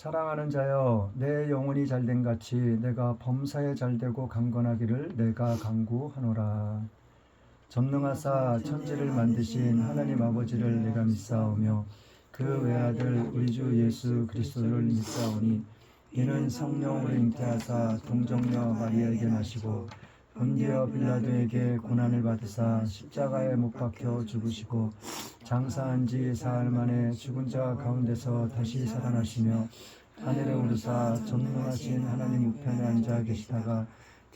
사랑하는 자여, 내 영혼이 잘된 같이 내가 범사에 잘되고 강건하기를 내가 간구하노라. 전능하사 천지를 만드신 하나님 아버지를 내가 믿사오며 그 외아들 우리 주 예수 그리스도를 믿사오니 이는 성령으로 잉태하사 동정녀 마리아에게 나시고 본디오 빌라도에게 고난을 받으사 십자가에 못 박혀 죽으시고 장사한 지 사흘 만에 죽은 자 가운데서 다시 살아나시며 하늘에 오르사 전능하신 하나님 우편에 앉아 계시다가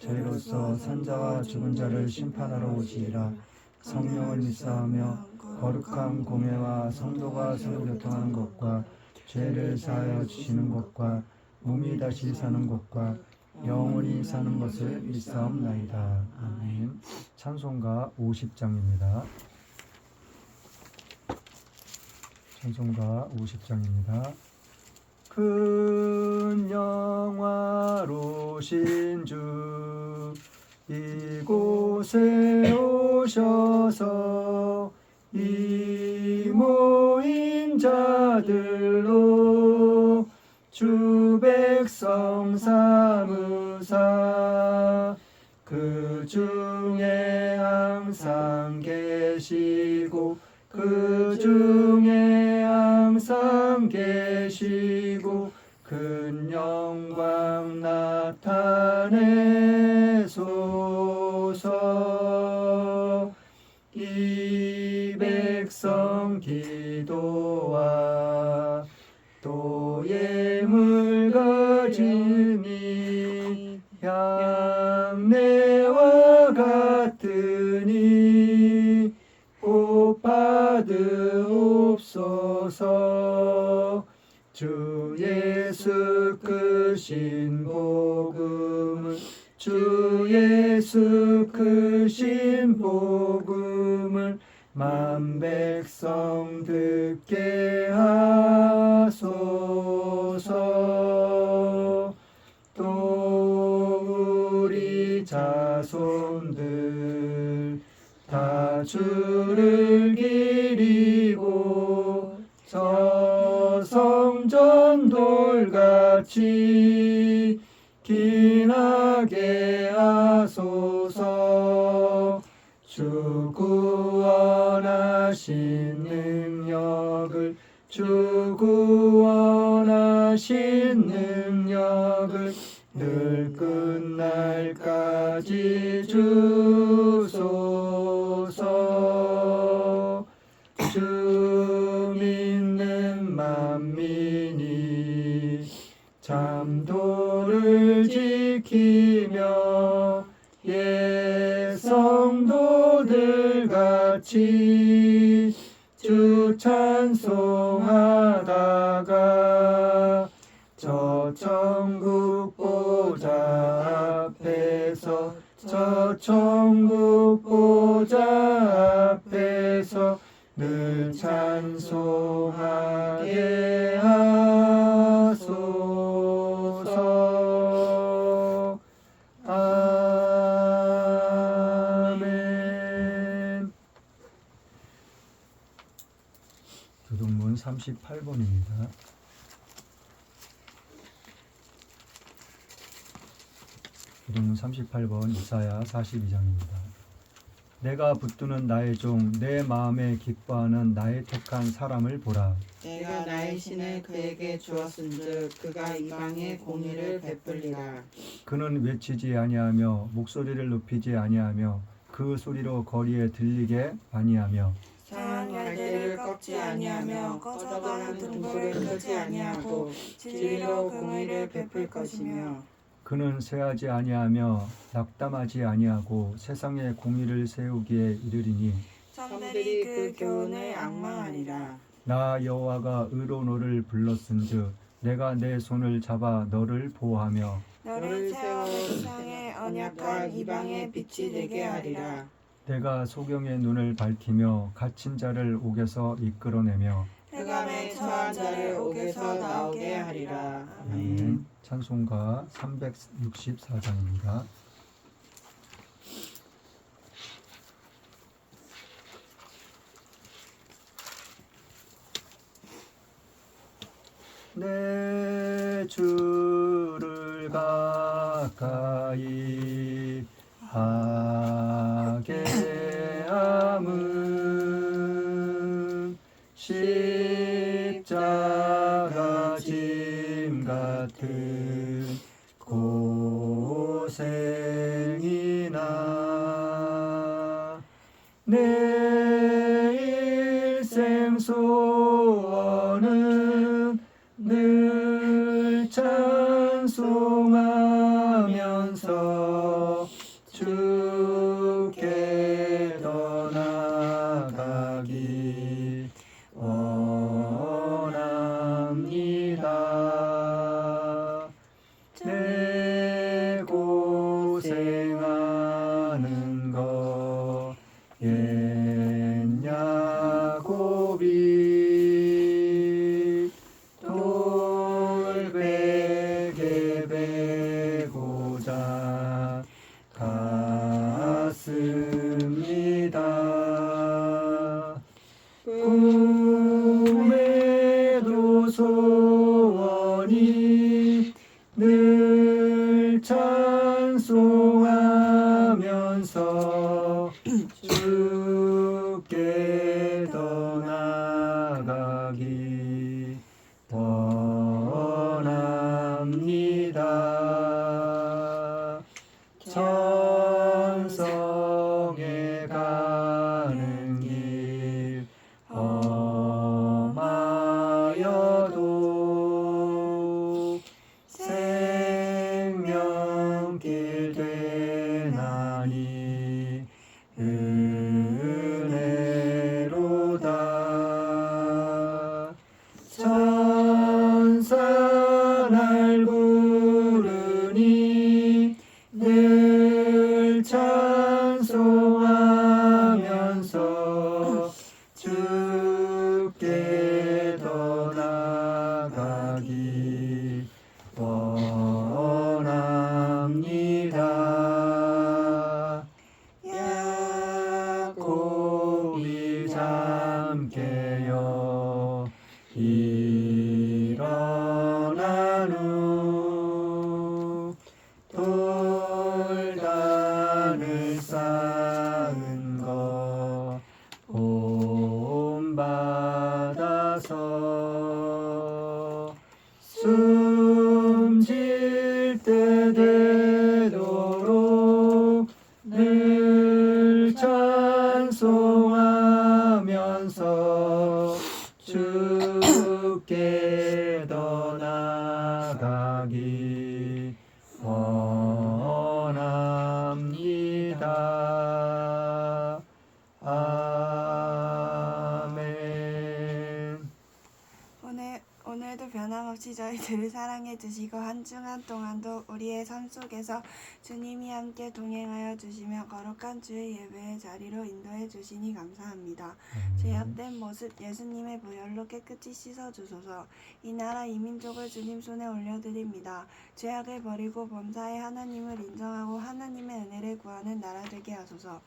저희로서 산자와 죽은 자를 심판하러 오시리라. 성령을 믿사오며 거룩한 공회와 성도가 서로 교통하는 것과 죄를 사하여 주시는 것과 몸이 다시 사는 것과 영원히 사는 것을 믿사옵나이다. 아멘. 찬송가 50장입니다. 찬송가 50장입니다. 큰 영화로신 주 이곳에 오셔서 이 모인 자들로 주 백성 삼으사 그 중에 항상 계시고 그 중에 항상 계시고 큰 영광 나타내소서. 이 백성 기도와 또 예물 가짐이 향내와 같으니 꼭 받으옵소서. 주 예수 크신 복음을 주 예수 크신 복음을 만 백성 듣게 하소서. 또 우리 자손들 다 주를 기리고 저 성전 돌같이 기나게 하소서. 주 구원하신 능력을 주 구원하신 능력을 늘 끝날까지 주소서. 주 믿는 만민이 잠도를 지키며 성도들 같이 주 찬송하다가 저 천국 보좌 앞에서 저 천국 보좌 앞에서 늘 찬송하게 하소서. 아멘. 교동문 38번입니다. 교동문 38번 이사야 42장입니다. 내가 붙드는 나의 종, 내 마음에 기뻐하는 나의 택한 사람을 보라. 내가 나의 신을 그에게 주었은즉 그가 이방에 공의를 베풀리라. 그는 외치지 아니하며 목소리를 높이지 아니하며 그 소리로 거리에 들리게 아니하며 상한 갈대를 꺾지 아니하며 꺼져가는 등불을 끄지 아니하고 진리로 공의를 베풀 것이며 그는 쇠하지 아니하며 낙담하지 아니하고 세상에 공의를 세우기에 이르리니 성들이 그 교훈을 앙망하리라. 나 여호와가 의로 너를 불렀은즉 내가 내 손을 잡아 너를 보호하며 너를 세워 세상에 언약과 이방의 빛이 되게 하리라. 내가 소경의 눈을 밝히며 갇힌 자를 옥에서 이끌어내며 흑암에 처한 자를 옥에서 나오게 하리라. 아멘. 찬송가 364장입니다. 내 주를 가까이 하게 함은 십자가 짐 같은 고생이나 내 일생 소원은 늘 찬송하면서 주께 더 나아가기 원합니다. 내 고생하는 것 옛 야곱이 돌베개 베고자 갔습니다. 꿈에도 소원이 늘 찬송하면서 주께 더 나아가기 원합니다. 천성에 가는 길 험하여도 생명길 되나니 은혜로다. 천사 날 부르니 늘 찬송하면서 주께 더 나아가기 원합니다. 야곱이 잠 깨어 일어난 후 돌단을 쌓은 것 본받아서 숨질 때 되도록 늘 찬송하면서 주께 더 나아가기 원합니다. 아멘. 오늘도 변함없이 저희들을 사랑해 주시고 한 주간 동안도 우리의 삶 속에서 주님이 함께 동행하여 주시며 거룩한 주의 예배의 자리로 인도해 주시니 감사합니다. 죄악된 모습 예수님의 보혈로 깨끗이 씻어 주소서. 이 나라 이 민족을 주님 손에 올려드립니다. 죄악을 버리고 범사의 하나님을 인정하고 하나님의 은혜를 구하는 나라 되게 하소서.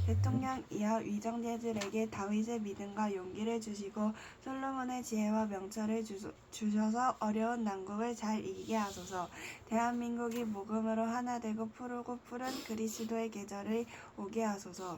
대통령 이하 위정제들에게 다윗의 믿음과 용기를 주시고 솔로몬의 지혜와 명철을 주셔서 어려운 난국을 잘 이기게 하소서. 대한민국이 복음으로 하나 되고 푸르고 푸른 그리스도의 계절이 오게 하소서.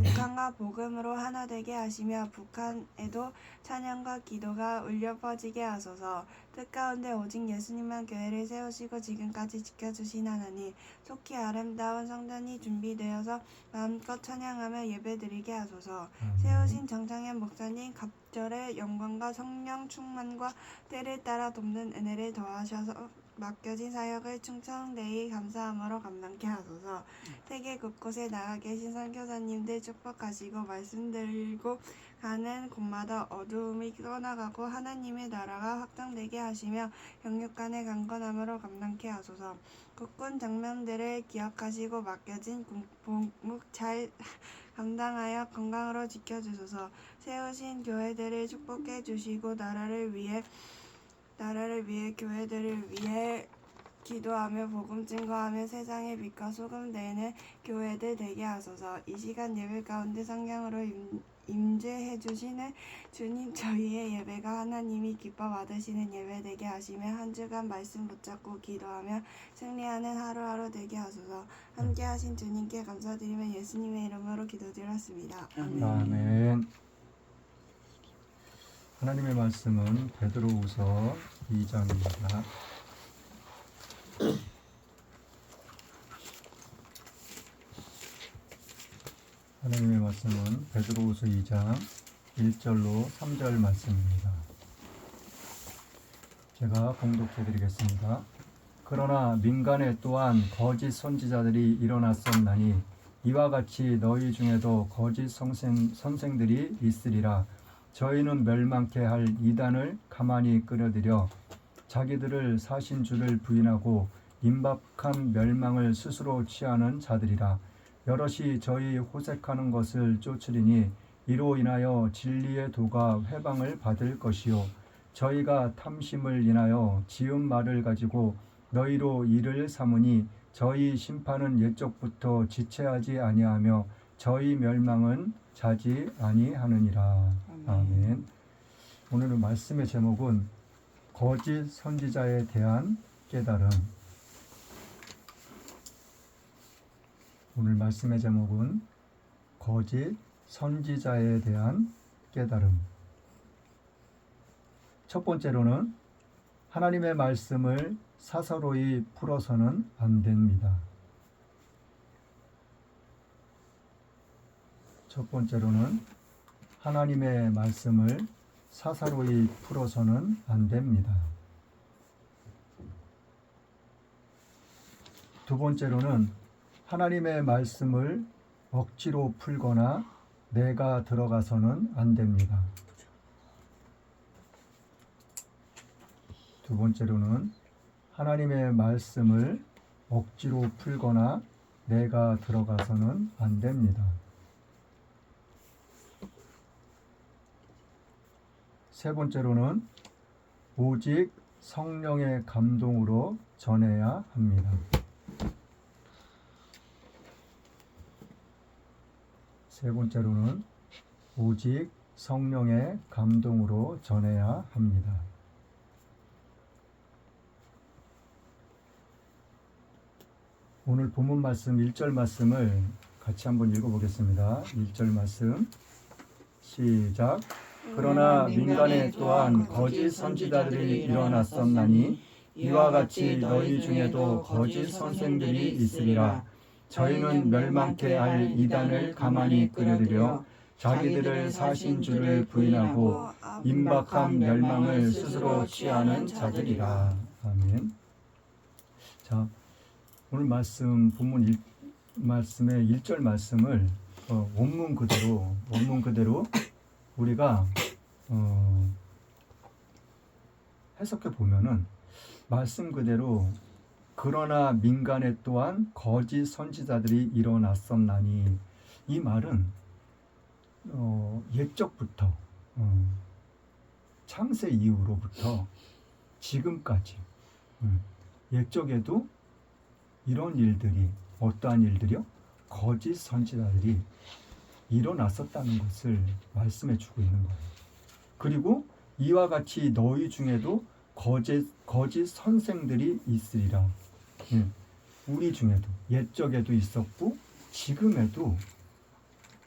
북한과 복음으로 하나 되게 하시며 북한에도 찬양과 기도가 울려 퍼지게 하소서. 뜻가운데 오직 예수님만 교회를 세우시고 지금까지 지켜주신 하나님, 속히 아름다운 성전이 준비되어서 마음껏 찬양하며 예배드리게 하소서. 세우신 정창현 목사님 갑절의 영광과 성령 충만과 때를 따라 돕는 은혜를 더하셔서 맡겨진 사역을 충성되이 감사함으로 감당케 하소서. 세계 곳곳에 나가 계신 선교사님들 축복하시고 말씀 들고 가는 곳마다 어두움이 떠나가고 하나님의 나라가 확장되게 하시며 영육간의 강건함으로 감당케 하소서. 국군 장병들을 기억하시고 맡겨진 복무 잘 감당하여 건강으로 지켜주소서. 세우신 교회들을 축복해 주시고 나라를 위해 교회들을 위해 기도하며 복음 증거하며 세상의 빛과 소금 되는 교회들 되게 하소서. 이 시간 예배 가운데 성령으로 임재해 주시는 주님, 저희의 예배가 하나님이 기뻐 받으시는 예배 되게 하시며 한 주간 말씀 붙잡고 기도하며 승리하는 하루하루 되게 하소서. 함께 하신 주님께 감사드리며 예수님의 이름으로 기도드렸습니다. 아멘. 아멘. 하나님의 말씀은 베드로후서 2장입니다. 하나님의 말씀은 베드로후서 2장 1절로 3절 말씀입니다. 제가 봉독해 드리겠습니다. 그러나 민간에 또한 거짓 선지자들이 일어났었나니 이와 같이 너희 중에도 거짓 선생들이 있으리라. 저희는 멸망케 할 이단을 가만히 끌어들여 자기들을 사신 주를 부인하고 임박한 멸망을 스스로 취하는 자들이라. 여럿이 저희 호색하는 것을 쫓으리니 이로 인하여 진리의 도가 회방을 받을 것이요 저희가 탐심을 인하여 지은 말을 가지고 너희로 이를 삼으니 저희 심판은 옛적부터 지체하지 아니하며 저희 멸망은 자지 아니하느니라. 아멘. 오늘의 말씀의 제목은 거짓 선지자에 대한 깨달음. 오늘 말씀의 제목은 거짓 선지자에 대한 깨달음. 첫 번째로는 하나님의 말씀을 사사로이 풀어서는 안 됩니다. 첫 번째로는 하나님의 말씀을 사사로이 풀어서는 안 됩니다. 두 번째로는 하나님의 말씀을 억지로 풀거나 내가 들어가서는 안 됩니다. 두 번째로는 하나님의 말씀을 억지로 풀거나 내가 들어가서는 안 됩니다. 세 번째로는 오직 성령의 감동으로 전해야 합니다. 세 번째로는 오직 성령의 감동으로 전해야 합니다. 오늘 본문 말씀 1절 말씀을 같이 한번 읽어보겠습니다. 1절 말씀 시작. 그러나 민간에 또한 거짓 선지자들이 일어났었나니 이와 같이 너희 중에도 거짓 선생들이 있으리라. 저희는 멸망케 할 이단을 가만히 끌어들여 자기들을 사신 주를 부인하고 임박한 멸망을 스스로 취하는 자들이라. 아멘. 자, 오늘 말씀 본문 말씀의 1절 말씀을 원문 그대로 우리가 해석해 보면은 말씀 그대로 그러나 민간에 또한 거짓 선지자들이 일어났었나니 이 말은 옛적부터 창세 이후로부터 지금까지 옛적에도 이런 일들이 어떠한 일들이요? 거짓 선지자들이 일어났었다는 것을 말씀해 주고 있는 거예요. 그리고 이와 같이 너희 중에도 거짓 선생들이 있으리라. 우리 중에도 옛적에도 있었고 지금에도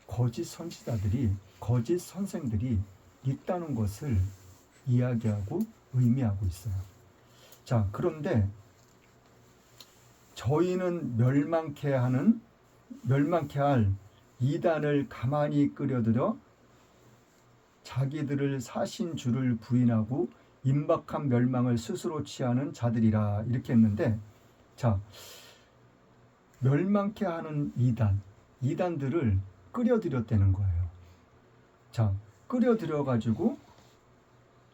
거짓 선지자들이 거짓 선생들이 있다는 것을 이야기하고 의미하고 있어요. 자, 그런데 저희는 멸망케 할 이단을 가만히 끌어들여 자기들을 사신 주를 부인하고 임박한 멸망을 스스로 취하는 자들이라 이렇게 했는데, 자, 멸망케 하는 이단들을 끌어들였다는 거예요. 자, 끌어들여 가지고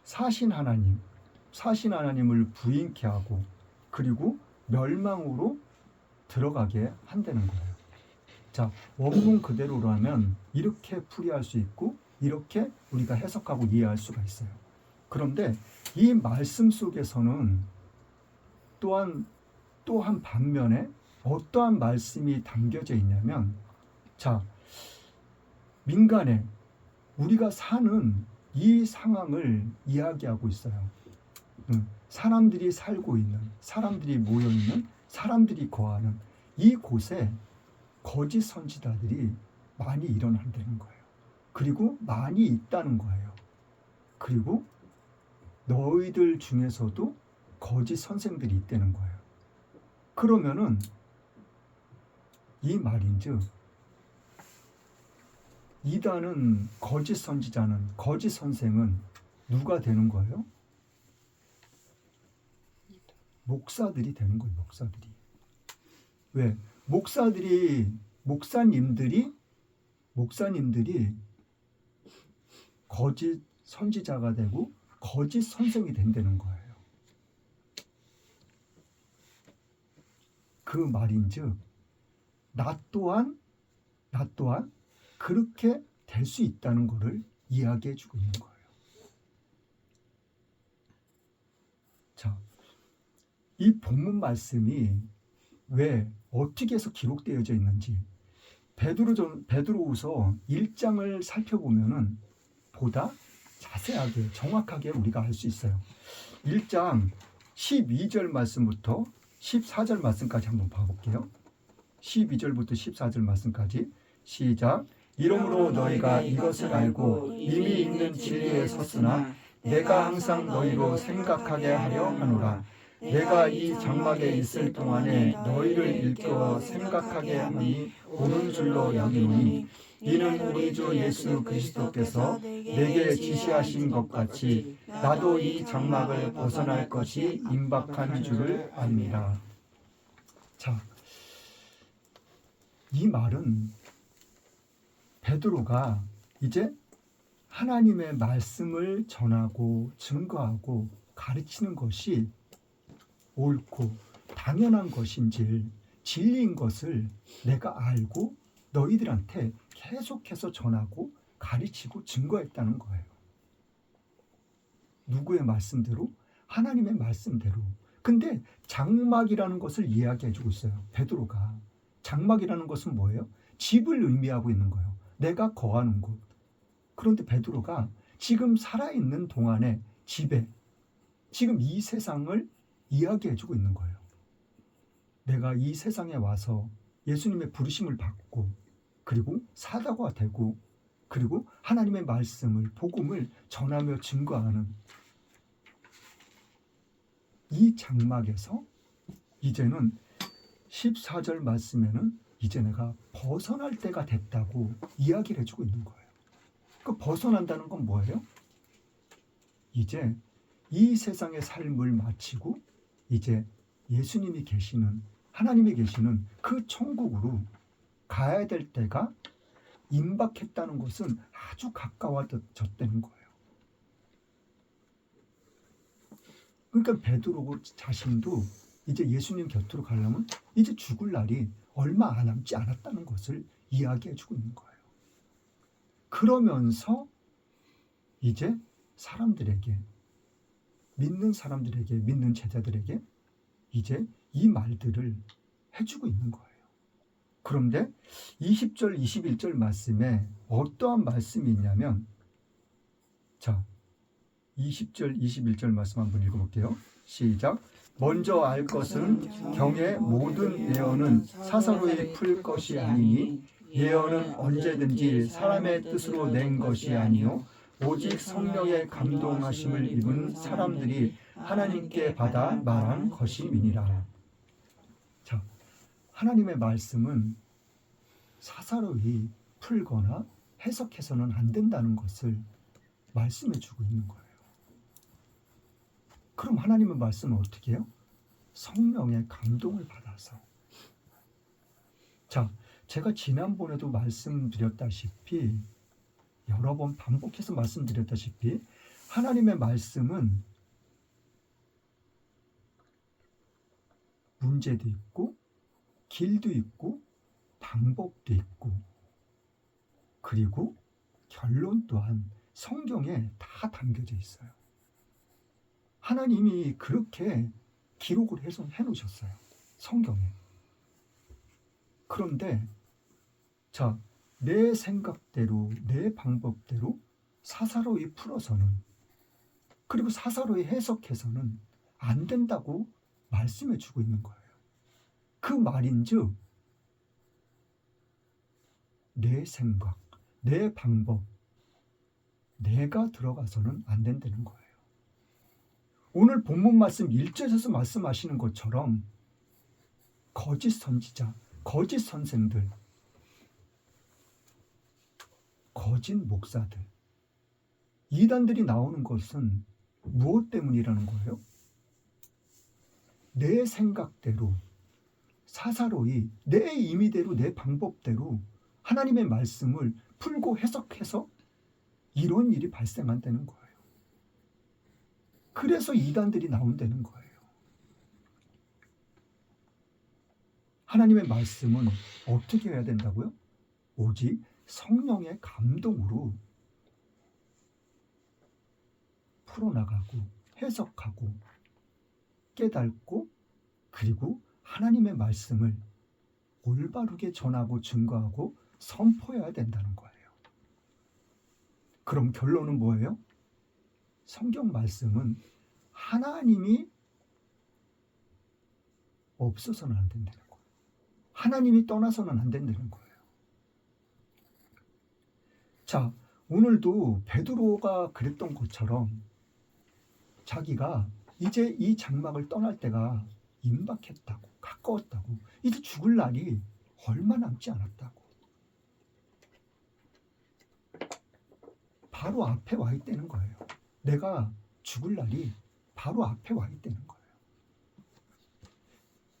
사신 하나님을 부인케 하고 그리고 멸망으로 들어가게 한다는 거예요. 자, 원문 그대로로 하면 이렇게 풀이할 수 있고 이렇게 우리가 해석하고 이해할 수가 있어요. 그런데 이 말씀 속에서는 또한 반면에 어떠한 말씀이 담겨져 있냐면, 자, 민간에 우리가 사는 이 상황을 이야기하고 있어요. 사람들이 살고 있는, 사람들이 모여 있는, 사람들이 거하는 이 곳에 거짓 선지자들이 많이 일어난다는 거예요. 그리고 많이 있다는 거예요. 그리고 너희들 중에서도 거짓 선생들이 있다는 거예요. 그러면은 이 말인즉 이단은 거짓 선지자는 거짓 선생은 누가 되는 거예요? 목사들이 되는 거예요. 목사들이. 왜? 목사님들이 거짓 선지자가 되고 거짓 선생이 된다는 거예요. 그 말인즉 나 또한 그렇게 될 수 있다는 것을 이야기해 주고 있는 거예요. 자, 이 본문 말씀이 왜 어떻게 해서 기록되어져 있는지 베드로후서 1장을 살펴보면은 보다 자세하게 정확하게 우리가 알 수 있어요. 1장 12절 말씀부터 14절 말씀까지 한번 봐볼게요. 12절부터 14절 말씀까지 시작. 이러므로 너희가 이것을 알고 이미 있는 진리에 섰으나 내가 항상 너희로 생각하게 하려 하노라. 내가 이 장막에 있을 동안에 너희를 일깨워 생각하게 하니 옳은 줄로 여기노니 이는 우리 주 예수 그리스도께서 내게 지시하신 것 같이 나도 이 장막을 벗어날 것이 임박한 줄을 압니다. 자, 이 말은 베드로가 이제 하나님의 말씀을 전하고 증거하고 가르치는 것이 옳고 당연한 것인지 진리인 것을 내가 알고 너희들한테 계속해서 전하고 가르치고 증거했다는 거예요. 누구의 말씀대로? 하나님의 말씀대로. 근데 장막이라는 것을 이야기해주고 있어요. 베드로가. 장막이라는 것은 뭐예요? 집을 의미하고 있는 거예요. 내가 거하는 곳. 그런데 베드로가 지금 살아있는 동안의 집에 지금 이 세상을 이야기해주고 있는 거예요. 내가 이 세상에 와서 예수님의 부르심을 받고 그리고 사도가 되고 그리고 하나님의 말씀을 복음을 전하며 증거하는 이 장막에서 이제는 14절 말씀에는 이제 내가 벗어날 때가 됐다고 이야기를 해주고 있는 거예요. 그 벗어난다는 건 뭐예요? 이제 이 세상의 삶을 마치고 이제 예수님이 계시는 하나님이 계시는 그 천국으로 가야 될 때가 임박했다는 것은 아주 가까워졌다는 거예요. 그러니까 베드로 자신도 이제 예수님 곁으로 가려면 이제 죽을 날이 얼마 안 남지 않았다는 것을 이야기해주고 있는 거예요. 그러면서 이제 사람들에게 믿는 사람들에게 믿는 제자들에게 이제 이 말들을 해주고 있는 거예요. 그런데 20절 21절 말씀에 어떠한 말씀이 있냐면 자 20절 21절 말씀 한번 읽어볼게요. 시작. 먼저 알 것은 경의 모든 예언은 사사로이 풀 것이 아니니 예언은 언제든지 사람의 뜻으로 낸 것이 아니요 오직 성령의 감동하심을 입은 사람들이 하나님께 받아 말한 것임이니라. 자, 하나님의 말씀은 사사로이 풀거나 해석해서는 안 된다는 것을 말씀해 주고 있는 거예요. 그럼 하나님의 말씀은 어떻게 해요? 성령의 감동을 받아서. 자, 제가 지난번에도 말씀드렸다시피 여러 번 반복해서 말씀드렸다시피 하나님의 말씀은 문제도 있고 길도 있고 방법도 있고 그리고 결론 또한 성경에 다 담겨져 있어요. 하나님이 그렇게 기록을 해서 해놓으셨어요. 성경에. 그런데 자, 내 생각대로 내 방법대로 사사로이 풀어서는, 그리고 사사로이 해석해서는 안 된다고 말씀해 주고 있는 거예요. 그 말인즉 내 생각, 내 방법, 내가 들어가서는 안 된다는 거예요. 오늘 본문 말씀 1절에서 말씀하시는 것처럼 거짓 선지자, 거짓 선생들, 거짓 목사들, 이단들이 나오는 것은 무엇 때문이라는 거예요? 내 생각대로, 사사로이, 내 임의대로, 내 방법대로 하나님의 말씀을 풀고 해석해서 이런 일이 발생한다는 거예요. 그래서 이단들이 나온다는 거예요. 하나님의 말씀은 어떻게 해야 된다고요? 오직 성령의 감동으로 풀어나가고 해석하고 깨닫고, 그리고 하나님의 말씀을 올바르게 전하고 증거하고 선포해야 된다는 거예요. 그럼 결론은 뭐예요? 성경 말씀은 하나님이 없어서는 안 된다는 거예요. 하나님이 떠나서는 안 된다는 거예요. 자, 오늘도 베드로가 그랬던 것처럼 자기가 이제 이 장막을 떠날 때가 임박했다고, 가까웠다고, 이제 죽을 날이 얼마 남지 않았다고, 바로 앞에 와 있다는 거예요. 내가 죽을 날이 바로 앞에 와 있다는 거예요.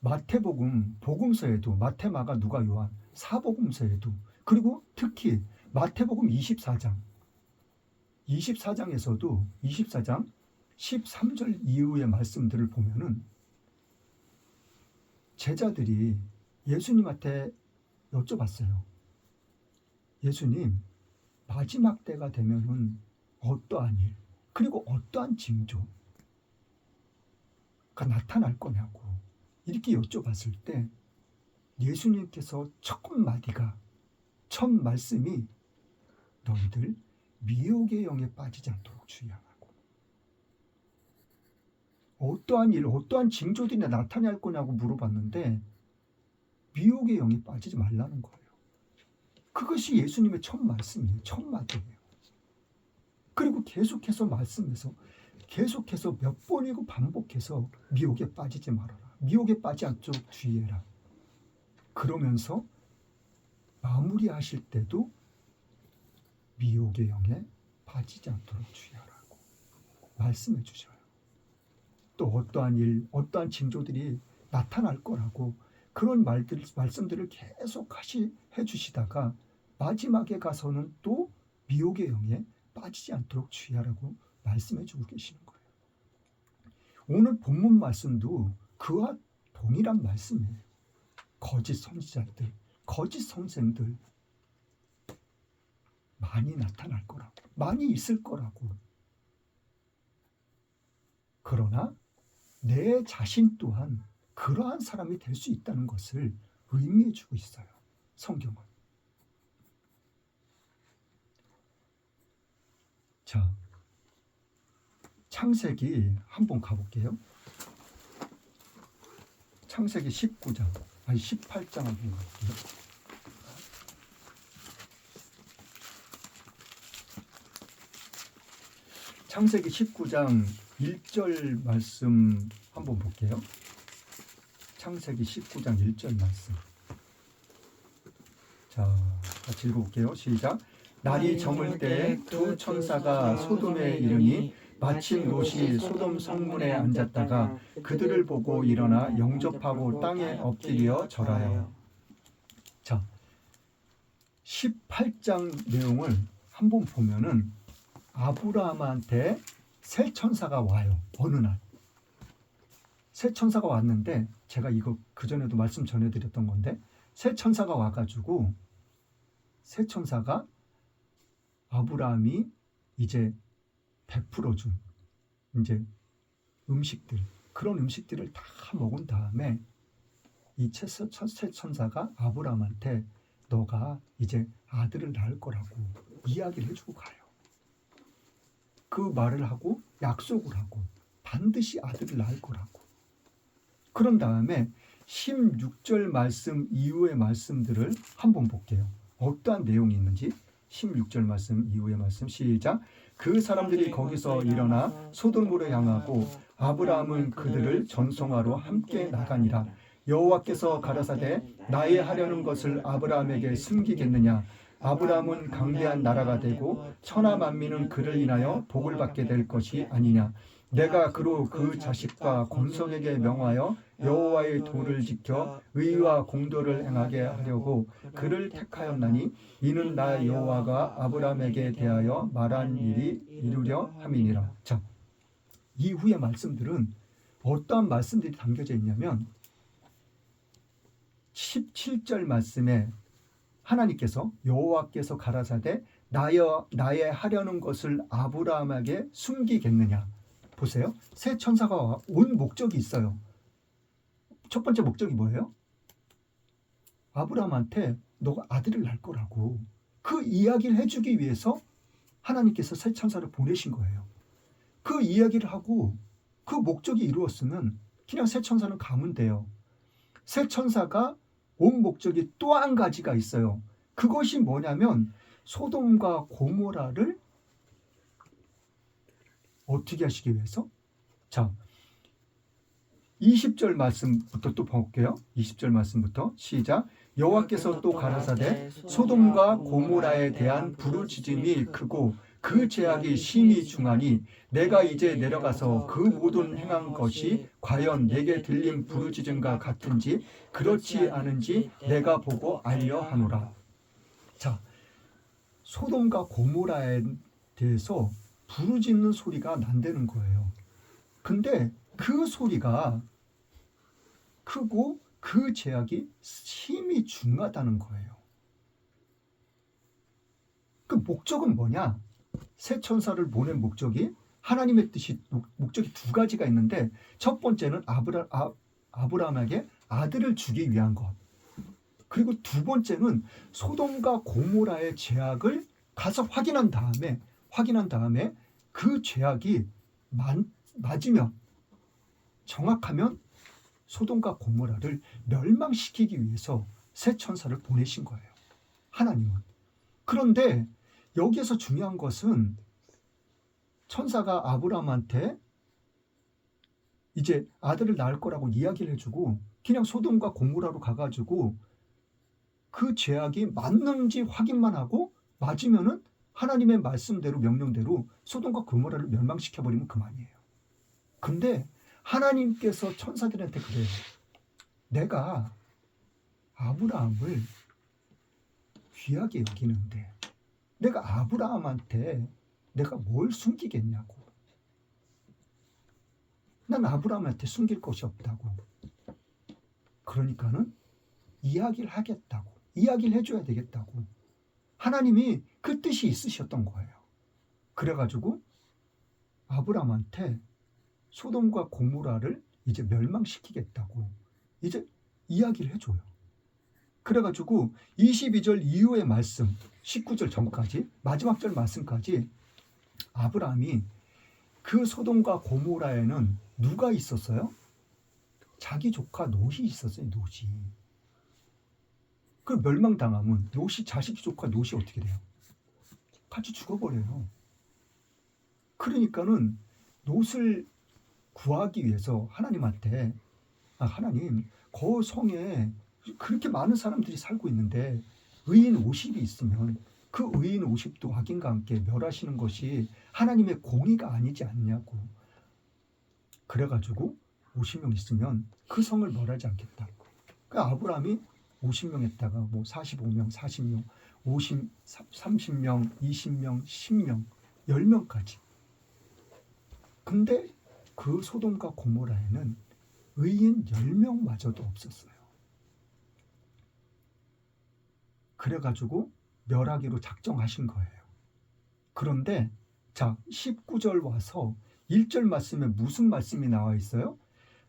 마태복음, 복음서에도 마태, 마가, 누가, 요한, 사복음서에도, 그리고 특히 마태복음 24장 24장에서도 24장 13절 이후의 말씀들을 보면은 제자들이 예수님한테 여쭤봤어요. 예수님, 마지막 때가 되면은 어떠한 일, 그리고 어떠한 징조가 나타날 거냐고 이렇게 여쭤봤을 때 예수님께서 첫 마디가, 첫 말씀이 너희들 미혹의 영에 빠지지 않도록 주의하라고. 어떠한 일, 어떠한 징조들이 나타날 거냐고 물어봤는데 미혹의 영에 빠지지 말라는 거예요. 그것이 예수님의 첫 말씀이에요. 첫 마디예요. 그리고 계속해서 말씀에서 계속해서 몇 번이고 반복해서 미혹에 빠지지 말아라. 미혹에 빠지지 않도록 주의해라. 그러면서 마무리하실 때도 미혹의 영에 빠지지 않도록 주의하라고 말씀해 주셔요. 또 어떠한 일, 어떠한 징조들이 나타날 거라고 그런 말씀들을 계속 해주시다가 마지막에 가서는 또 미혹의 영에 빠지지 않도록 주의하라고 말씀해 주고 계시는 거예요. 오늘 본문 말씀도 그와 동일한 말씀이에요. 거짓 선지자들, 거짓 선생들 많이 나타날 거라고, 많이 있을 거라고. 그러나 내 자신 또한 그러한 사람이 될 수 있다는 것을 의미해 주고 있어요. 성경은. 자, 창세기 한번 가볼게요. 창세기 19장, 아니 18장 한번 가볼게요. 창세기 19장 1절 말씀 한번 볼게요. 창세기 19장 1절 말씀. 자, 같이 읽어볼게요. 시작. 날이 저물 때 두 천사가 소돔에 이르니 마침 롯이 소돔 성문에 앉았다가 그들을 보고 일어나 영접하고 땅에 엎드려 절하여. 자, 18장 내용을 한번 보면은 아브라함한테 새 천사가 와요. 어느 날 새 천사가 왔는데, 제가 이거 그전에도 말씀 전해드렸던 건데, 새 천사가 와가지고 새 천사가 아브라함이 이제 베풀어준 이제 음식들, 그런 음식들을 다 먹은 다음에 이 새 천사가 아브라함한테 너가 이제 아들을 낳을 거라고 이야기를 해주고 가요. 그 말을 하고 약속을 하고 반드시 아들을 낳을 거라고. 그런 다음에 16절 말씀 이후의 말씀들을 한번 볼게요. 어떠한 내용이 있는지. 16절 말씀 이후의 말씀 시작. 그 사람들이 거기서 일어나 소돔으로 향하고 아브라함은 그들을 전송하러 함께 나가니라. 여호와께서 가라사대 나의 하려는 것을 아브라함에게 숨기겠느냐. 아브라함은 강대한 나라가 되고 천하 만민은 그를 인하여 복을 받게 될 것이 아니냐. 내가 그로 그 자식과 권속에게 명하여 여호와의 도를 지켜 의와 공도를 행하게 하려고 그를 택하였나니 이는 나 여호와가 아브라함에게 대하여 말한 일이 이루려 함이니라. 자, 이후의 말씀들은 어떠한 말씀들이 담겨져 있냐면 17절 말씀에 하나님께서 여호와께서 가라사대 나의 하려는 것을 아브라함에게 숨기겠느냐. 보세요. 새 천사가 온 목적이 있어요. 첫 번째 목적이 뭐예요? 아브라함한테 너가 아들을 낳을 거라고. 그 이야기를 해주기 위해서 하나님께서 새 천사를 보내신 거예요. 그 이야기를 하고 그 목적이 이루었으면 그냥 새 천사는 가면 돼요. 새 천사가 온 목적이 또 한 가지가 있어요. 그것이 뭐냐면 소돔과 고모라를 어떻게 하시기 위해서? 자, 20절 말씀부터 또 볼게요. 20절 말씀부터 시작. 여호와께서 또 가라사대 소돔과 고모라에 대한 부르짖음이 크고 그 죄악이 심히 중하니 내가 이제 내려가서 그 모든 행한 것이 과연 내게 들린 부르짖음과 같은지 그렇지 않은지 내가 보고 알려 하노라. 자, 소돔과 고모라에 대해서 부르짖는 소리가 난다는 거예요. 근데 그 소리가 크고 그 죄악이 심히 중하다는 거예요. 그 목적은 뭐냐? 새 천사를 보낸 목적이 하나님의 뜻이 목적이 두 가지가 있는데 첫 번째는 아브라함에게 아들을 주기 위한 것. 그리고 두 번째는 소돔과 고모라의 죄악을 가서 확인한 다음에 그 죄악이 맞으면 정확하면 소돔과 고모라를 멸망시키기 위해서 새 천사를 보내신 거예요. 하나님은. 그런데 여기에서 중요한 것은 천사가 아브라함한테 이제 아들을 낳을 거라고 이야기를 해주고 그냥 소돔과 고모라로 가가지고 그 죄악이 맞는지 확인만 하고 맞으면은 하나님의 말씀대로 명령대로 소돔과 고모라를 멸망시켜버리면 그만이에요. 근데 하나님께서 천사들한테 그래요. 내가 아브라함을 귀하게 여기는데 내가 아브라함한테 내가 뭘 숨기겠냐고. 난 아브라함한테 숨길 것이 없다고. 그러니까는 이야기를 하겠다고. 이야기를 해줘야 되겠다고. 하나님이 그 뜻이 있으셨던 거예요. 그래가지고 아브라함한테 소돔과 고모라를 이제 멸망시키겠다고 이제 이야기를 해줘요. 그래가지고 22절 이후의 말씀 19절 전까지 마지막 절 말씀까지 아브라함이 그 소돔과 고모라에는 누가 있었어요? 자기 조카 롯이 있었어요. 롯이. 그 멸망당하면 롯이 자식 조카 롯이 어떻게 돼요? 같이 죽어버려요. 그러니까는 롯을 구하기 위해서 하나님한테 하나님 그 성에 그렇게 많은 사람들이 살고 있는데 의인 50이 있으면 그 의인 50도 악인과 함께 멸하시는 것이 하나님의 공의가 아니지 않냐고. 그래가지고 50명 있으면 그 성을 멸하지 않겠다. 그러니까 아브라함이 50명 했다가 뭐 45명, 40명, 30명, 20명, 10명, 10명까지. 근데 그 소돔과 고모라에는 의인 10명마저도 없었어요. 그래가지고 멸하기로 작정하신 거예요. 그런데 자 19절 와서 1절 말씀에 무슨 말씀이 나와 있어요?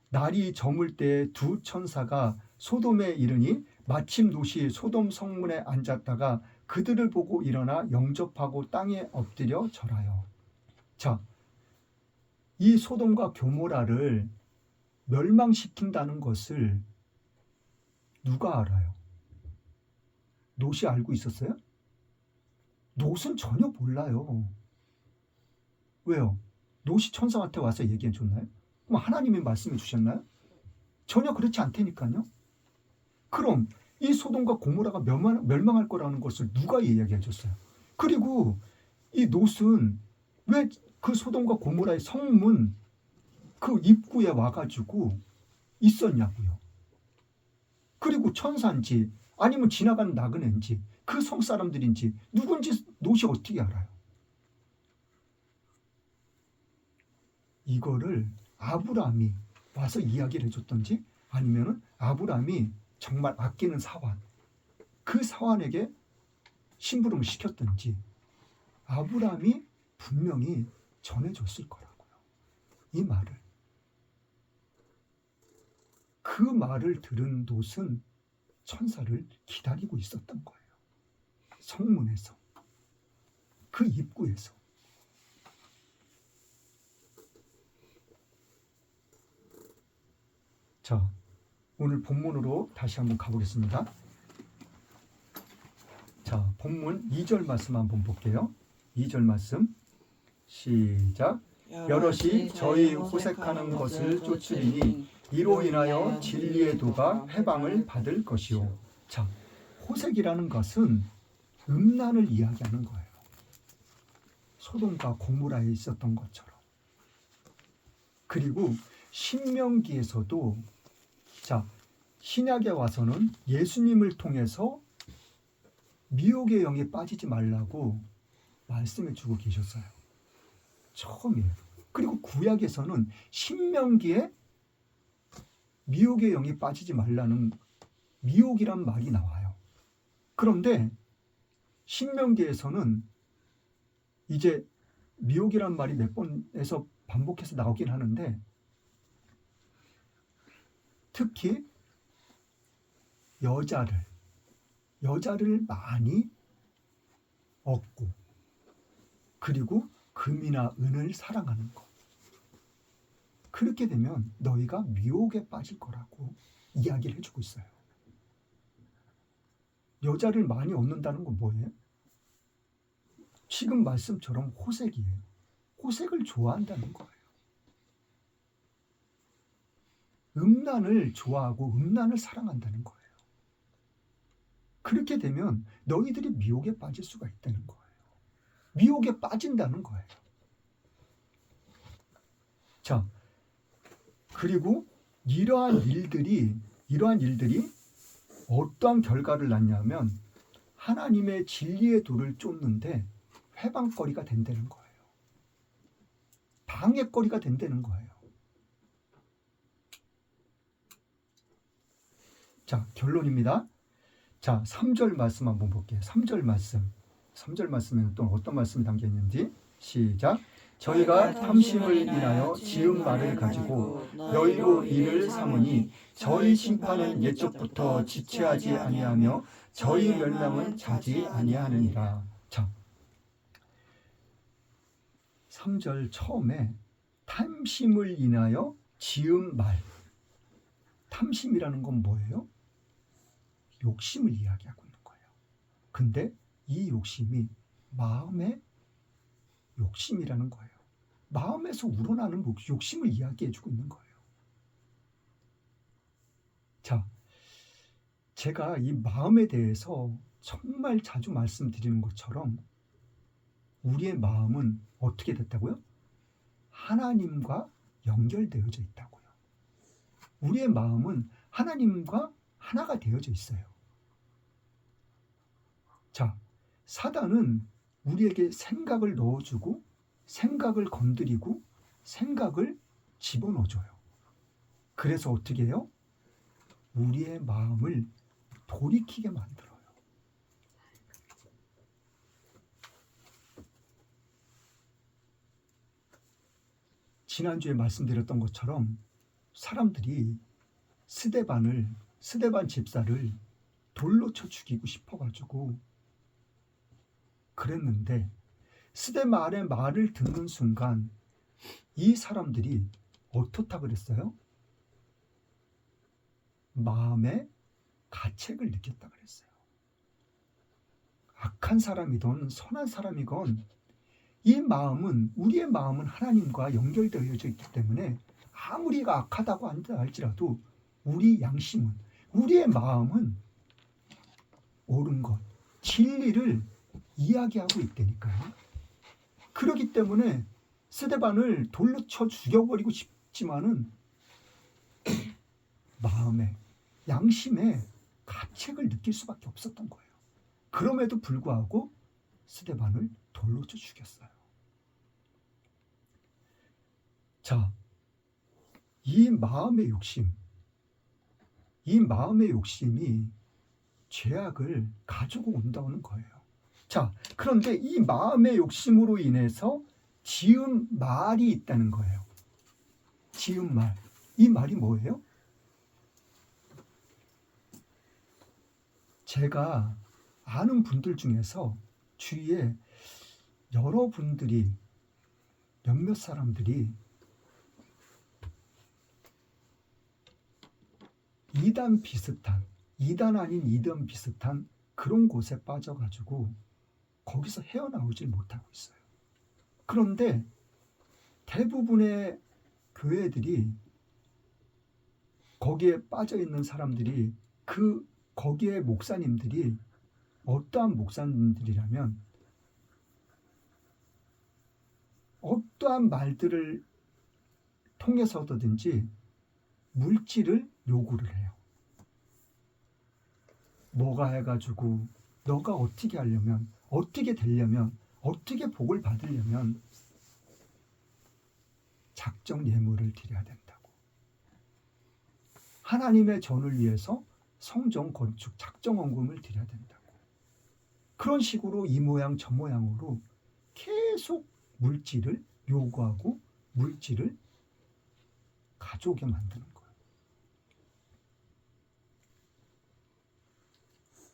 날이 저물 때 두 천사가 소돔에 이르니 마침 롯이 소돔 성문에 앉았다가 그들을 보고 일어나 영접하고 땅에 엎드려 절하여. 자, 이 소돔과 고모라를 멸망시킨다는 것을 누가 알아요? 롯이 알고 있었어요? 롯은 전혀 몰라요. 왜요? 롯이 천사한테 와서 얘기해 줬나요? 그럼 하나님이 말씀해 주셨나요? 전혀 그렇지 않다니까요. 그럼 이 소돔과 고모라가 멸망할 거라는 것을 누가 이야기해 줬어요? 그리고 이 롯은 왜 그 소돔과 고모라의 성문 그 입구에 와가지고 있었냐고요. 그리고 천사인지 아니면 지나가는 나그네인지 그 성 사람들인지 누군지 롯이 어떻게 알아요? 이거를 아브라함이 와서 이야기를 해줬던지 아니면은 아브라함이 정말 아끼는 사환 그 사환에게 심부름을 시켰던지 아브라함이 분명히 전해줬을 거라고요. 이 말을. 그 말을 들은 롯은 천사를 기다리고 있었던 거예요. 성문에서. 그 입구에서. 자, 오늘 본문으로 다시 한번 가보겠습니다. 자, 본문 2절 말씀 한번 볼게요. 2절 말씀 시작. 여럿이 저희 호색하는 것을 쫓으리니 이로 인하여 진리의 도가 해방을 받을 것이요. 자, 호색이라는 것은 음란을 이야기하는 거예요. 소돔과 고모라에 있었던 것처럼. 그리고 신명기에서도 자, 신약에 와서는 예수님을 통해서 미혹의 영에 빠지지 말라고 말씀해 주고 계셨어요. 처음이에요. 그리고 구약에서는 신명기에 미혹의 영이 빠지지 말라는 미혹이란 말이 나와요. 그런데 신명기에서는 이제 미혹이란 말이 몇 번에서 반복해서 나오긴 하는데 특히 여자를 많이 얻고 그리고 금이나 은을 사랑하는 것. 그렇게 되면 너희가 미혹에 빠질 거라고 이야기를 해주고 있어요. 여자를 많이 얻는다는 건 뭐예요? 지금 말씀처럼 호색이에요. 호색을 좋아한다는 거예요. 음란을 좋아하고 음란을 사랑한다는 거예요. 그렇게 되면 너희들이 미혹에 빠질 수가 있다는 거예요. 미혹에 빠진다는 거예요. 자, 그리고 이러한 일들이 어떠한 결과를 낳냐면 하나님의 진리의 도를 쫓는데 회방거리가 된다는 거예요. 방해거리가 된다는 거예요. 자, 결론입니다. 자, 3절 말씀 한번 볼게요. 3절 말씀에는 또 어떤 말씀이 담겨 있는지 시작. 저희가 탐심을 인하여 지은 말을 가지고 너희로 이를 삼으니 저희 심판은 옛적부터 지체하지 아니하며 저희 멸망은 자지 아니하느니라. 자, 3절 처음에 탐심을 인하여 지은 말. 탐심이라는 건 뭐예요? 욕심을 이야기하고 있는 거예요. 근데 이 욕심이 마음의 욕심이라는 거예요. 마음에서 우러나는 욕심을 이야기해주고 있는 거예요. 자, 제가 이 마음에 대해서 정말 자주 말씀드리는 것처럼 우리의 마음은 어떻게 됐다고요? 하나님과 연결되어져 있다고요. 우리의 마음은 하나님과 하나가 되어져 있어요. 자, 사단은 우리에게 생각을 넣어주고 생각을 건드리고 생각을 집어넣어줘요. 그래서 어떻게 해요? 우리의 마음을 돌이키게 만들어요. 지난주에 말씀드렸던 것처럼 사람들이 스데반 집사를 돌로 쳐 죽이고 싶어가지고 그랬는데 스데반의 말을 듣는 순간 이 사람들이 어떻다 그랬어요? 마음의 가책을 느꼈다 그랬어요. 악한 사람이건 선한 사람이건 이 마음은, 우리의 마음은 하나님과 연결되어져 있기 때문에 아무리 악하다고 한다 할지라도 우리 양심은, 우리의 마음은 옳은 것, 진리를 이야기하고 있다니까요. 그렇기 때문에 스데반을 돌로 쳐 죽여버리고 싶지만은 마음에, 양심에 가책을 느낄 수밖에 없었던 거예요. 그럼에도 불구하고 스데반을 돌로 쳐 죽였어요. 자, 이 마음의 욕심, 이 마음의 욕심이 죄악을 가지고 온다는 거예요. 자, 그런데 이 마음의 욕심으로 인해서 지은 말이 있다는 거예요. 지은 말. 이 말이 뭐예요? 제가 아는 분들 중에서 주위에 여러분들이, 몇몇 사람들이 이단 비슷한, 이단 아닌 이단 비슷한 그런 곳에 빠져가지고 거기서 헤어나오질 못하고 있어요. 그런데 대부분의 교회들이, 거기에 빠져있는 사람들이, 거기에 목사님들이 어떠한 목사님들이라면 어떠한 말들을 통해서든지 물질을 요구를 해요. 뭐가 해가지고 너가 어떻게 하려면, 어떻게 되려면, 어떻게 복을 받으려면 작정 예물을 드려야 된다고. 하나님의 전을 위해서 성전 건축 작정 헌금을 드려야 된다고. 그런 식으로 이 모양 저 모양으로 계속 물질을 요구하고 물질을 가져오게 만드는 거예요.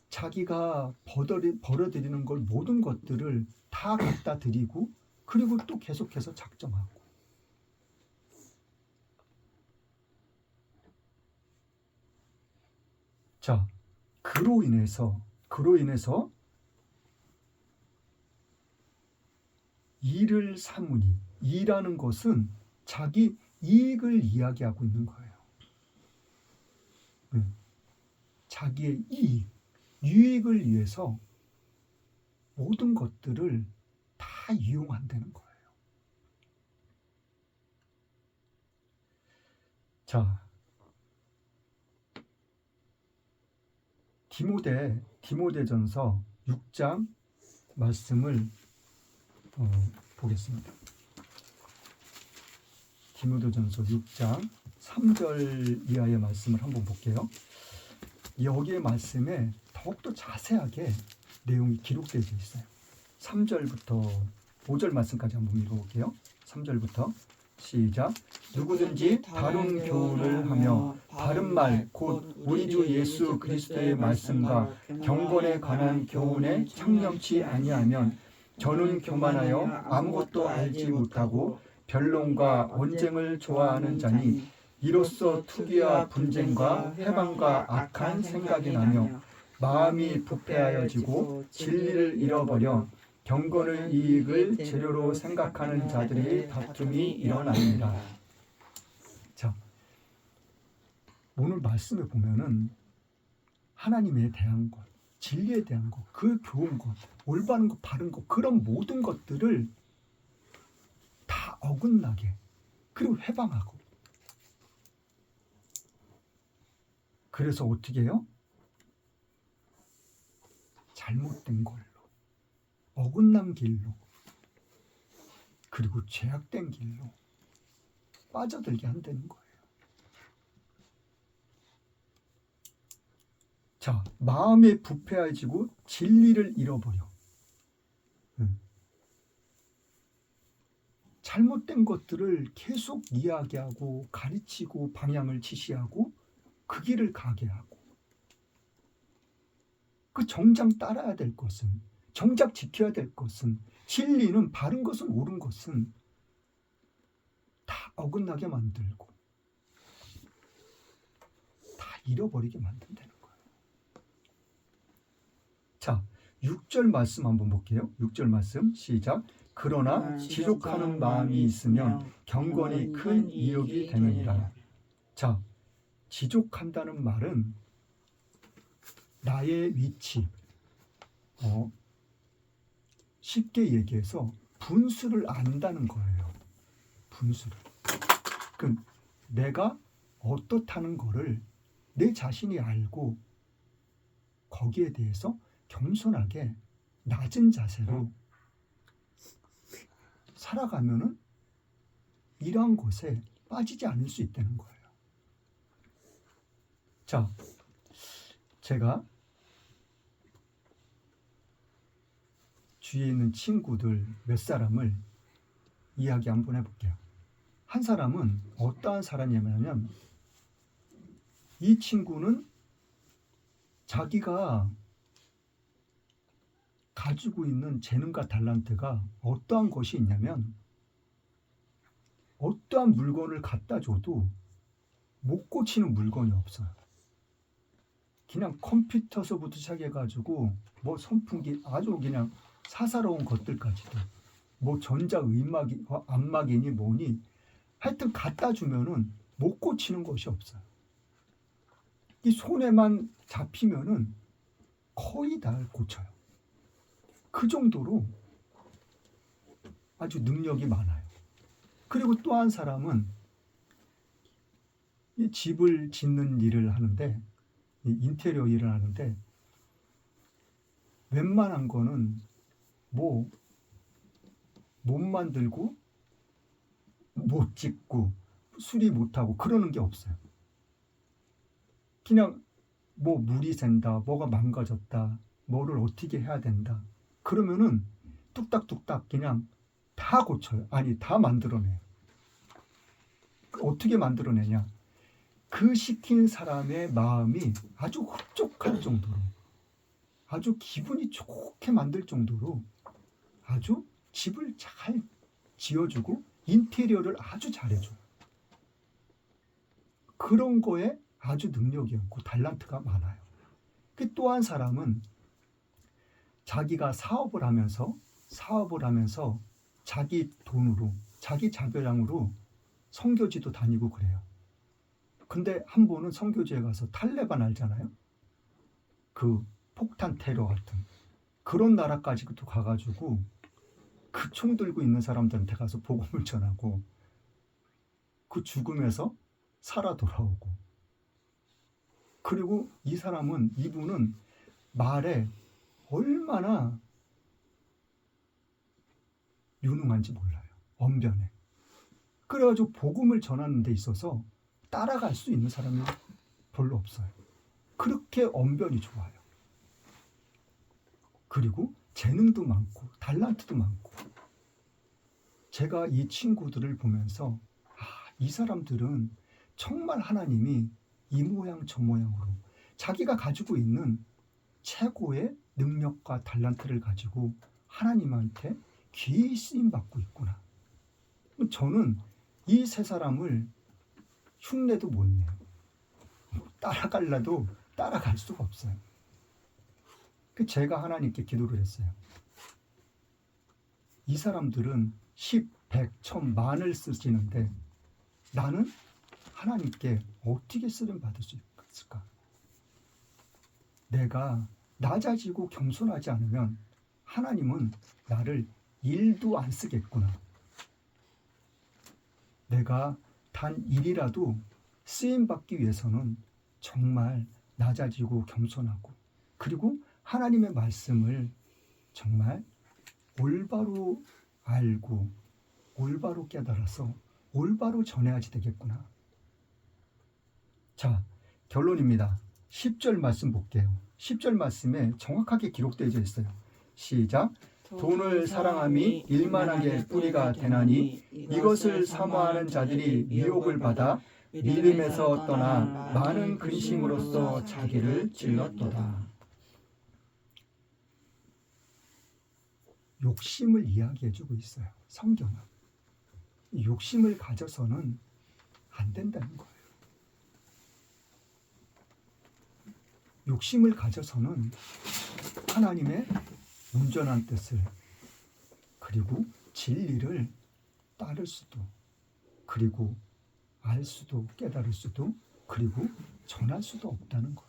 자기가 벌어들이는 걸, 모든 것들을 다 갖다 드리고, 그리고 또 계속해서 작정하고. 자, 그로 인해서 일을 삼으니, 일하는 것은 자기 이익을 이야기하고 있는 거예요. 자기의 이익, 유익을 위해서 모든 것들을 다 이용한다는 거예요. 자, 디모데전서 6장 말씀을 보겠습니다. 디모데전서 6장 3절 이하의 말씀을 한번 볼게요. 여기의 말씀에 더욱더 자세하게 내용이 기록되어 있어요. 3절부터 5절 말씀까지 한번 읽어볼게요. 3절부터 시작. 누구든지 다른 교훈을 하며 바른 말 곧 우리 주 예수 그리스도의 말씀과 경건에 관한 교훈에 창념치 아니하면 저는 교만하여 아무것도 알지 못하고 변론과 언쟁을 좋아하는 자니 이로써 투기와 분쟁과 해방과 악한 생각이 나며 마음이 부패하여지고 진리를 잃어버려 경건의 이익을 재료로 생각하는 자들의 다툼이 일어납니다. 자, 오늘 말씀에 보면은 하나님에 대한 것, 진리에 대한 것, 그 좋은 것, 올바른 것, 바른 것, 그런 모든 것들을 다 어긋나게, 그리고 해방하고. 그래서 어떻게 해요? 잘못된 걸로, 어긋난 길로, 그리고 죄악된 길로 빠져들게 한다는 거예요. 자, 마음이 부패해지고 진리를 잃어버려. 잘못된 것들을 계속 이야기하고 가르치고 방향을 지시하고 그 길을 가게 하고, 그 정작 따라야 될 것은, 정작 지켜야 될 것은 진리는 바른 것은 옳은 것은 다 어긋나게 만들고 다 잃어버리게 만든다는 거예요. 자, 6절 말씀 한번 볼게요. 6절 말씀 시작. 그러나 지족하는 마음이 있으면 경건이 큰 이욕이 되느니라. 자, 지족한다는 말은 나의 위치, 쉽게 얘기해서 분수를 안다는 거예요. 분수를. 그 내가 어떻다는 거를 내 자신이 알고 거기에 대해서 겸손하게 낮은 자세로 살아가면은 이러한 것에 빠지지 않을 수 있다는 거예요. 자, 제가 주위에 있는 친구들 몇 사람을 이야기 한번 해볼게요. 한 사람은 어떠한 사람이냐면 이 친구는 자기가 가지고 있는 재능과 달란트가 어떠한 것이 있냐면 어떠한 물건을 갖다 줘도 못 고치는 물건이 없어요. 그냥 컴퓨터서부터 시작해가지고 뭐 선풍기 아주 그냥 사사로운 것들까지도 뭐 전자의막이 안막이니 뭐니 하여튼 갖다 주면은 못 고치는 것이 없어요. 이 손에만 잡히면은 거의 다 고쳐요. 그 정도로 아주 능력이 많아요. 그리고 또 한 사람은 이 집을 짓는 일을 하는데 이 인테리어 일을 하는데 웬만한 거는 뭐 못 만들고 못 짓고 수리 못하고 그러는 게 없어요. 그냥 뭐 물이 샌다, 뭐가 망가졌다, 뭐를 어떻게 해야 된다. 그러면은 뚝딱뚝딱 그냥 다 고쳐요. 아니, 다 만들어내요. 어떻게 만들어내냐? 그 시킨 사람의 마음이 아주 흡족할 정도로, 아주 기분이 좋게 만들 정도로 아주 집을 잘 지어주고 인테리어를 아주 잘해줘요. 그런 거에 아주 능력이 없고 달란트가 많아요. 그 또 한 사람은 자기가 사업을 하면서 자기 돈으로, 자기 자별량으로 선교지도 다니고 그래요. 근데 한 번은 선교지에 가서 탈레반 알잖아요? 그 폭탄 테러 같은 그런 나라까지도 가가지고 그 총 들고 있는 사람들한테 가서 복음을 전하고 그 죽음에서 살아 돌아오고, 그리고 이분은 말에 얼마나 유능한지 몰라요. 언변에. 그래가지고 복음을 전하는 데 있어서 따라갈 수 있는 사람이 별로 없어요. 그렇게 언변이 좋아요. 그리고 재능도 많고 달란트도 많고. 제가 이 친구들을 보면서 이 사람들은 정말 하나님이 이 모양 저 모양으로 자기가 가지고 있는 최고의 능력과 달란트를 가지고 하나님한테 귀히 쓰임받고 있구나. 저는 이 세 사람을 흉내도 못 내요. 따라갈라도 따라갈 수가 없어요. 제가 하나님께 기도를 했어요. 이 사람들은 10, 100, 1000, 만을 쓰시는데 나는 하나님께 어떻게 쓰임 받을 수 있을까? 내가 낮아지고 겸손하지 않으면 하나님은 나를 일도 안 쓰겠구나. 내가 단 일이라도 쓰임받기 위해서는 정말 낮아지고 겸손하고, 그리고 하나님의 말씀을 정말 올바로 알고 올바로 깨달아서 올바로 전해야지 되겠구나. 자, 결론입니다. 10절 말씀 볼게요. 10절 말씀에 정확하게 기록되어 있어요. 시작. 돈을 사랑함이 일만하게 뿌리가 되나니 이것을 사모하는 자들이 미혹을 받아 믿음에서 떠나 많은 근심으로써 자기를 찔렀도다. 욕심을 이야기해주고 있어요. 성경은. 이 욕심을 가져서는 안 된다는 거예요. 욕심을 가져서는 하나님의 온전한 뜻을 그리고 진리를 따를 수도 그리고 알 수도 깨달을 수도 그리고 전할 수도 없다는 거예요.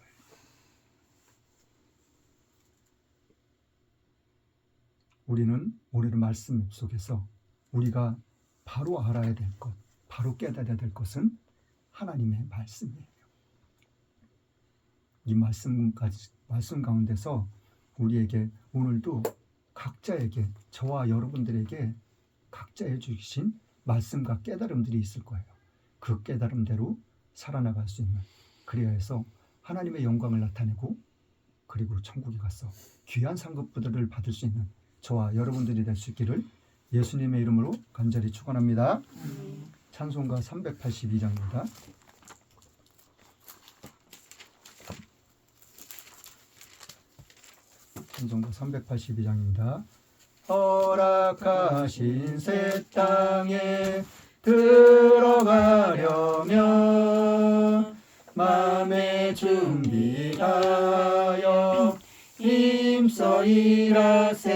우리는 오늘 말씀 속에서 우리가 바로 알아야 될 것, 바로 깨달아야 될 것은 하나님의 말씀이에요. 이 말씀 가운데서 우리에게 오늘도 각자에게, 저와 여러분들에게 각자에 주신 말씀과 깨달음들이 있을 거예요. 그 깨달음대로 살아나갈 수 있는, 그래야 해서 하나님의 영광을 나타내고 그리고 천국에 가서 귀한 상급들을 받을 수 있는 저와 여러분들이 될 수 있기를 예수님의 이름으로 간절히 축원합니다. 찬송가 382장입니다. 찬송가 382장입니다. 허락하신 새 땅에 들어가려면 마음의 준비하여 힘써 일하세.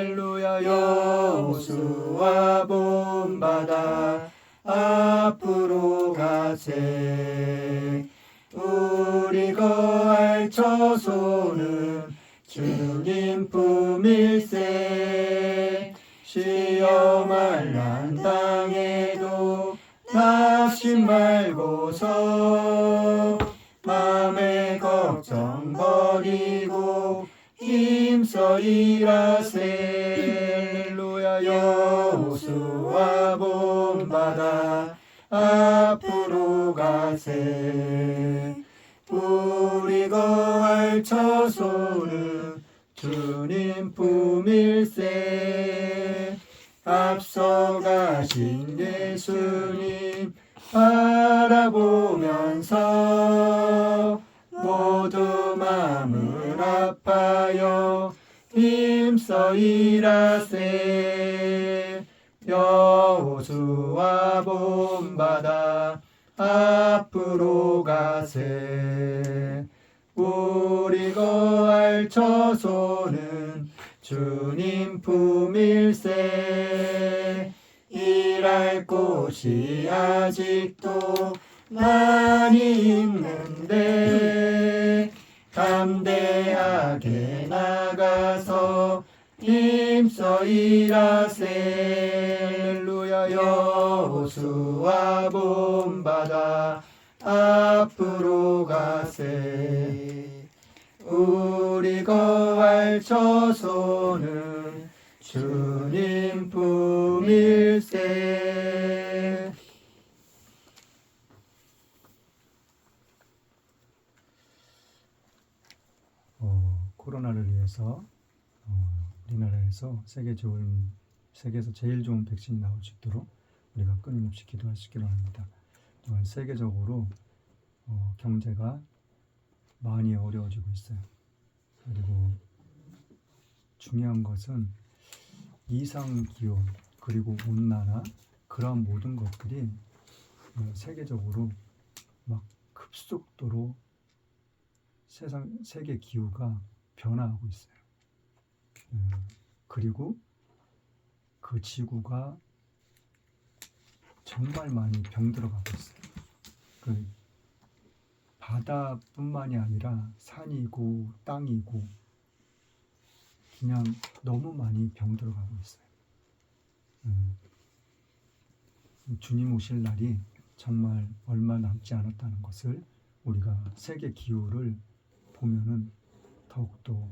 할렐루야. 여호수아 본받아 앞으로 가세. 우리 거할 처소는 주님 품일세. 시험할 난 당해도 낙심 말고서 맘의 걱정 버리고 힘써 일하세. 할렐루야. 여호수아 본받아 앞으로 가세. 우리 거할 처소는 주님 품일세. 앞서가신 예수님 바라보면서 모두 마음을 아파요 힘써 일하세. 여호수아 본받아 앞으로 가세. 우리 거할 처소는 주님 품일세. 일할 곳이 아직도 많이 있는데 담대하게 나가서 힘써 일하세. 할렐루야. 여호수아 본받아 앞으로 가세. 우리 거할 처소는 주님 품일세. 코로나를 위해서 우리나라에서 세계에서 제일 좋은 백신이 나올 수 있도록 우리가 끊임없이 기도할 수 있기를 합니다. 또한 세계적으로 경제가 많이 어려워지고 있어요. 그리고 중요한 것은 이상기온 그리고 온난화 그런 모든 것들이 세계적으로 막 급속도로 세계 기후가 변화하고 있어요. 그리고 그 지구가 정말 많이 병들어가고 있어요. 그 바다뿐만이 아니라 산이고 땅이고 그냥 너무 많이 병들어가고 있어요. 주님 오실 날이 정말 얼마 남지 않았다는 것을 우리가 세계 기후를 보면은 더욱더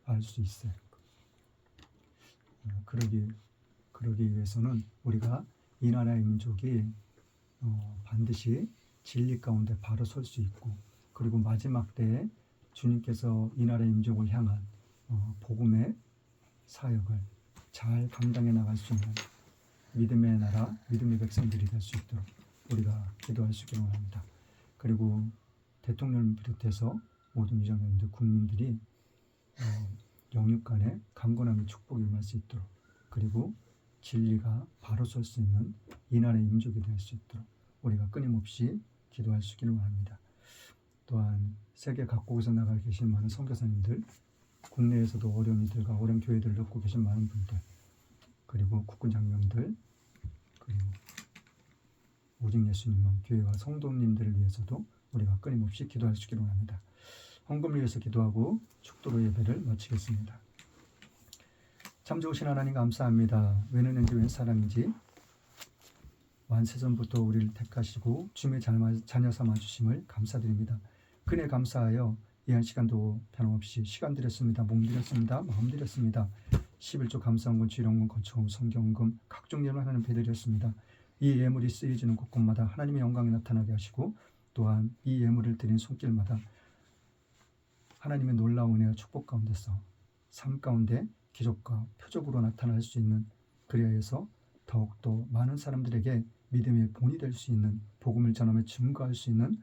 알 수 있어요. 그러기 위해서는 우리가 이 나라의 민족이 반드시 진리 가운데 바로 설 수 있고 그리고 마지막 때에 주님께서 이 나라의 민족을 향한 복음의 사역을 잘 감당해 나갈 수 있는 믿음의 나라, 믿음의 백성들이 될 수 있도록 우리가 기도할 수 있기를 원합니다. 그리고 대통령을 비롯해서 모든 유정민들 국민들이 영육 간에 강건함의 축복이 임할 수 있도록, 그리고 진리가 바로 설 수 있는 이날의 임족이 될 수 있도록 우리가 끊임없이 기도할 수 있기를 원합니다. 또한 세계 각국에서 나가 계신 많은 선교사님들, 국내에서도 어려운 이들과 어려운 교회들을 돕고 계신 많은 분들, 그리고 국군 장병들, 그리고 오직 예수님만 교회와 성도님들을 위해서도 우리가 끊임없이 기도할 수 있기를 원합니다. 헌금을 위해서 기도하고 축도로 예배를 마치겠습니다. 참 좋으신 하나님 감사합니다. 웬 은혜인지 웬 사랑인지 만세전부터 우리를 택하시고 주님의 자녀 삼아주심을 감사드립니다. 그네 감사하여 이 한 시간도 변함없이 시간 드렸습니다. 몸 드렸습니다. 마음 드렸습니다. 11조 감사헌금, 주일헌금, 건축헌금, 성경헌금 각종 예물 하나님 배드렸습니다. 이 예물이 쓰여지는 곳곳마다 하나님의 영광이 나타나게 하시고, 또한 이 예물을 드린 손길마다 하나님의 놀라운 은혜와 축복 가운데서 삶 가운데 기적과 표적으로 나타날 수 있는, 그리하여서 더욱더 많은 사람들에게 믿음의 본이 될 수 있는, 복음을 전하며 증거할 수 있는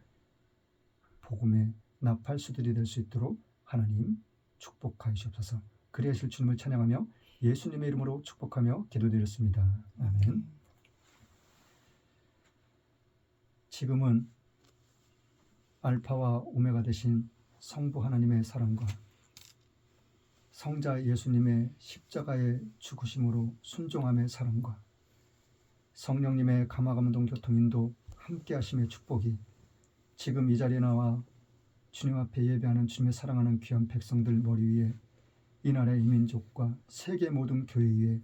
복음의 나팔수들이 될 수 있도록 하나님 축복하시옵소서. 그리하실 주님을 찬양하며 예수님의 이름으로 축복하며 기도드렸습니다. 아멘. 지금은 알파와 오메가 되신 성부 하나님의 사랑과 성자 예수님의 십자가의 죽으심으로 순종함의 사랑과 성령님의 감화감동 교통인도 함께 하심의 축복이 지금 이 자리에 나와 주님 앞에 예배하는 주님의 사랑하는 귀한 백성들 머리 위에, 이 나라의 이민족과 세계 모든 교회 위에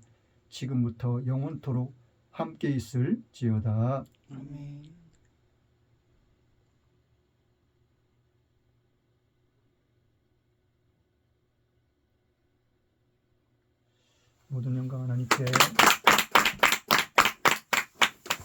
지금부터 영원토록 함께 있을지어다. 아멘. 모든 영광 하나님께